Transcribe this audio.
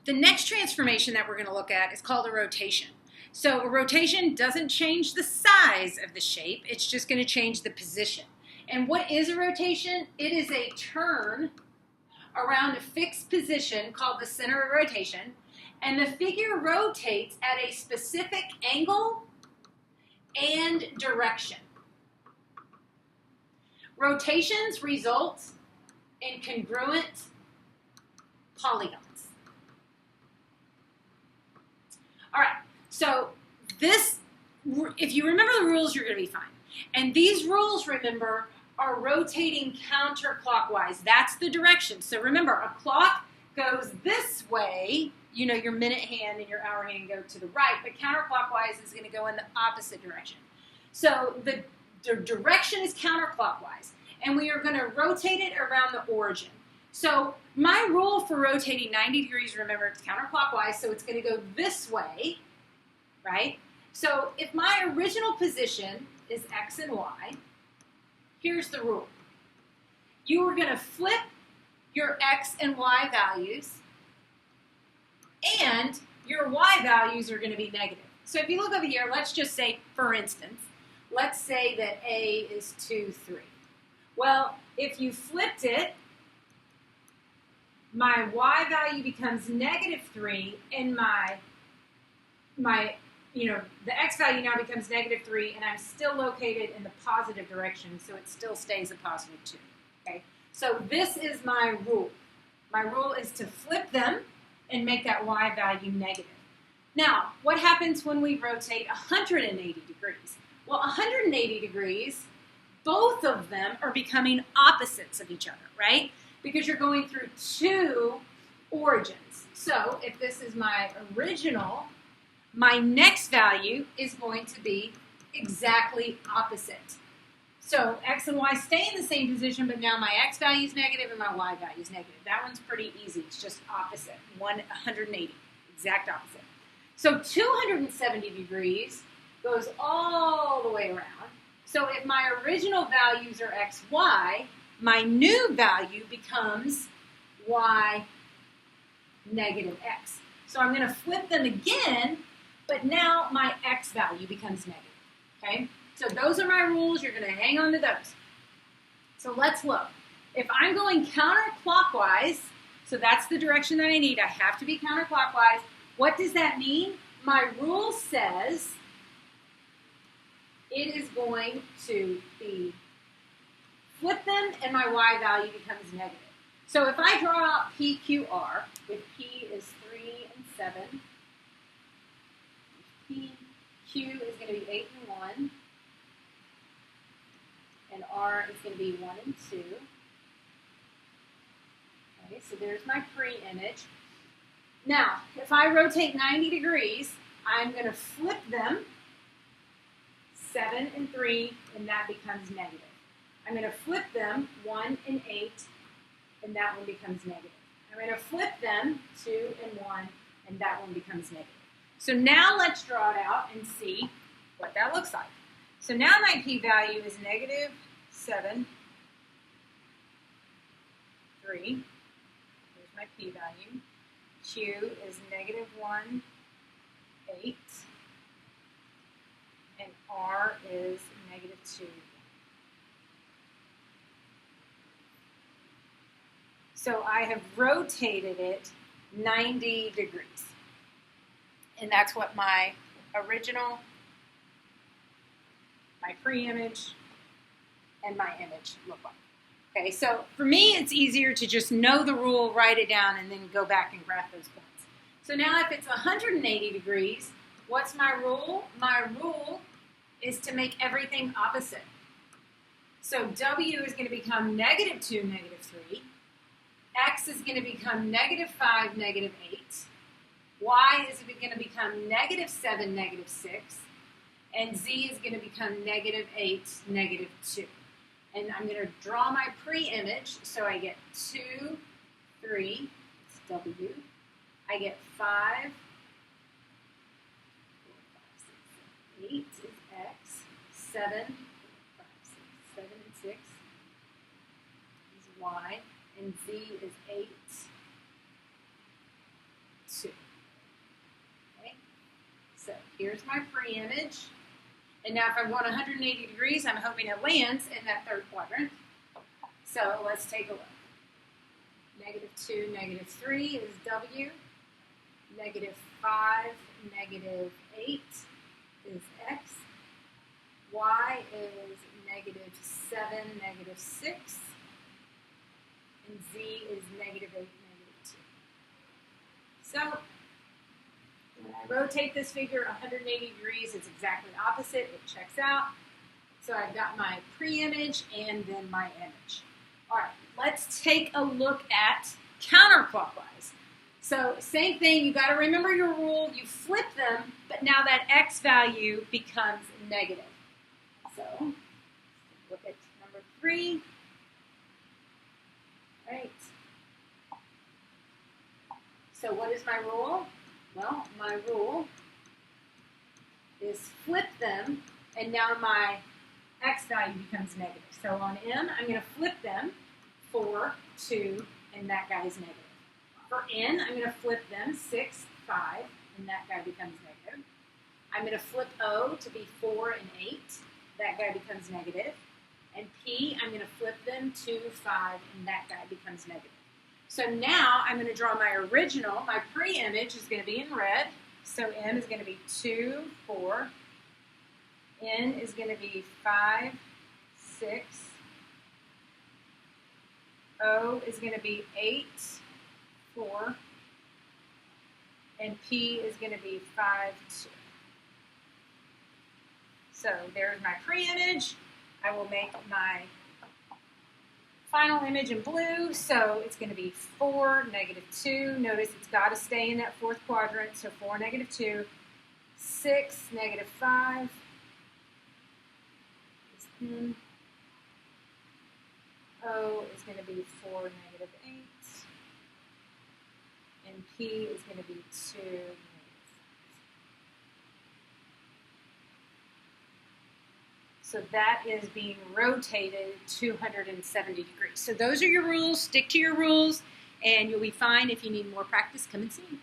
The next transformation that we're going to look at is called a rotation. So a rotation doesn't change the size of the shape, it's just going to change the position. And what is a rotation? It is a turn around a fixed position called the center of rotation, and the figure rotates at a specific angle and direction. Rotations result in congruent polygons. All right, so this, if you remember the rules, you're going to be fine. And these rules, remember, are rotating counterclockwise. That's the direction. So remember, a clock goes this way. You know, your minute hand and your hour hand go to the right, but counterclockwise is going to go in the opposite direction. So the direction is counterclockwise, and we are going to rotate it around the origin. So my rule for rotating 90 degrees, remember, it's counterclockwise, so it's going to go this way, right? So if my original position is X and Y, here's the rule. You are going to flip your X and Y values, and your Y values are going to be negative. So if you look over here, let's just say, for instance, let's say that A is 2, 3. Well, if you flipped it, my Y value becomes negative 3, and the X value now becomes negative 3, and I'm still located in the positive direction, so it still stays a positive 2. Okay? So this is my rule. My rule is to flip them and make that Y value negative. Now, what happens when we rotate 180 degrees? Well, 180 degrees, both of them are becoming opposites of each other, right? Because you're going through two origins. So if this is my original, my next value is going to be exactly opposite. So X and Y stay in the same position, but now my X value is negative and my Y value is negative. That one's pretty easy. It's just opposite, 180, exact opposite. So 270 degrees goes all the way around. So if my original values are X, Y, my new value becomes Y negative X. So I'm going to flip them again, but now my X value becomes negative. Okay? So those are my rules. You're going to hang on to those. So let's look. If I'm going counterclockwise, so that's the direction that I need. I have to be counterclockwise. What does that mean? My rule says it is going to be flip them and my Y value becomes negative. So if I draw out PQR, if P is 3 and 7, Q is going to be 8 and 1, and R is going to be 1 and 2. Okay, so there's my pre-image. Now, if I rotate 90 degrees, I'm going to flip them 7 and 3, and that becomes negative. I'm going to flip them 1 and 8, and that one becomes negative. I'm going to flip them 2 and 1, and that one becomes negative. So now let's draw it out and see what that looks like. So now my p-value is negative 7, 3. Here's my p-value. Q is negative 1, 8. And R is negative 2. So I have rotated it 90 degrees. And that's what my original, my pre-image, and my image look like. Okay, so for me, it's easier to just know the rule, write it down, and then go back and graph those points. So now if it's 180 degrees, what's my rule? My rule is to make everything opposite. So W is going to become negative 2, negative 3. X is going to become negative 5, negative 8. Y is going to become negative 7, negative 6. And Z is going to become negative 8, negative 2. And I'm going to draw my pre-image. So I get 2, 3, it's W. I get 5, 4, 5, 6, 7, 8 is X. 7, 4, 5, 6, 7, and 6 is Y. And Z is 8, 2. Okay? So here's my pre-image. And now if I want 180 degrees, I'm hoping it lands in that third quadrant. So let's take a look. -2, -3 is W. -5, -8 is X. Y is -7, -6. And Z is -8, -2. So when I rotate this figure 180 degrees, it's exactly opposite. It checks out. So I've got my pre-image and then my image. All right, let's take a look at counterclockwise. So same thing, you got to remember your rule. You flip them, but now that X value becomes negative. So look at number 3. Right. So what is my rule? Well, my rule is flip them, and now my X value becomes negative. So on M, I'm going to flip them, 4, 2, and that guy is negative. For N, I'm going to flip them, 6, 5, and that guy becomes negative. I'm going to flip O to be 4 and 8. That guy becomes negative. And P, I'm going to flip them, 2, 5, and that guy becomes negative. So now I'm going to draw my original. My pre-image is going to be in red. So M is going to be 2, 4. N is going to be 5, 6. O is going to be 8, 4. And P is going to be 5, 2. So there's my pre-image. I will make my final image in blue. So it's going to be 4, -2. Notice it's got to stay in that fourth quadrant. So 4, -2. 6, -5. O is going to be 4, -8. And P is going to be 2, -5. So that is being rotated 270 degrees. So those are your rules. Stick to your rules, and you'll be fine. If you need more practice, come and see me.